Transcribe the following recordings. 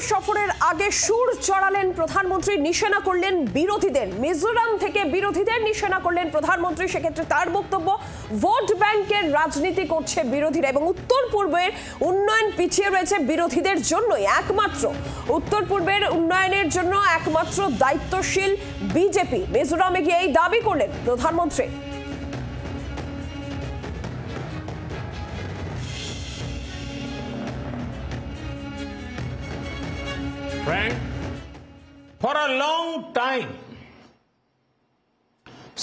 সফরের আগে সুর চড়ালেন প্রধানমন্ত্রী, নিশানা করলেন বিরোধীদের। মিজোরাম থেকে বিরোধীদের নিশানা করলেন প্রধানমন্ত্রী। সেক্ষেত্রে তার বক্তব্য, ভোট ব্যাংকের রাজনীতি করছে বিরোধীরা এবং উত্তর পূর্বের উন্নয়ন পিছিয়ে রয়েছে বিরোধীদের জন্যই। একমাত্র উত্তর পূর্বের উন্নয়নের জন্য একমাত্র দায়িত্বশীল বিজেপি। মিজোরামে গিয়ে এই দাবি করলেন প্রধানমন্ত্রী। Frank, for a long time,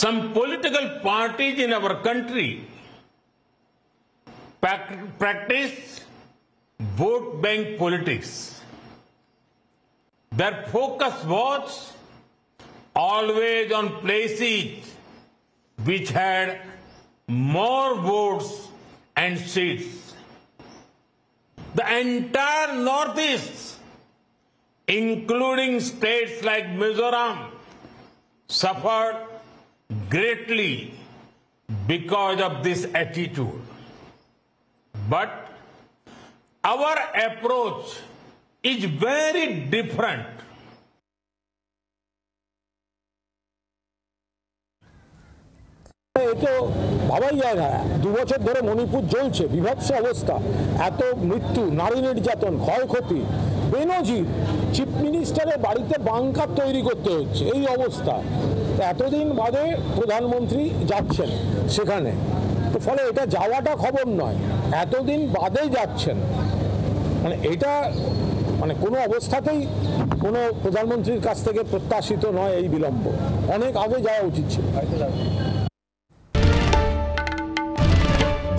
some political parties in our country practice vote bank politics. Their focus was always on places which had more votes and seats. The entire Northeast, including states like Mizoram, suffered greatly because of this attitude. But our approach is very different. তো ভাবাই যায় না, 2 বছর ধরে মণিপুর জ্বলছে, বিভৎস অবস্থা, এত মৃত্যু, নারী নির্যাতন, ক্ষয়ক্ষতি, বেনজির। চিফ মিনিস্টারের বাড়িতে বাংকার তৈরি করতে হচ্ছে, এই অবস্থা। এতদিন বাদে প্রধানমন্ত্রী যাচ্ছেন সেখানে, তো ফলে এটা যাওয়াটা খবর নয়, এতদিন বাদে যাচ্ছেন, মানে এটা মানে কোনো অবস্থাতেই কোনো প্রধানমন্ত্রীর কাছ থেকে প্রত্যাশিত নয় এই বিলম্ব। অনেক আগে যাওয়া উচিত ছিল।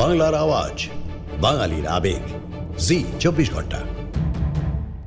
বাংলার আওয়াজ, বাঙালির আবেগ, জি 24 ঘন্টা।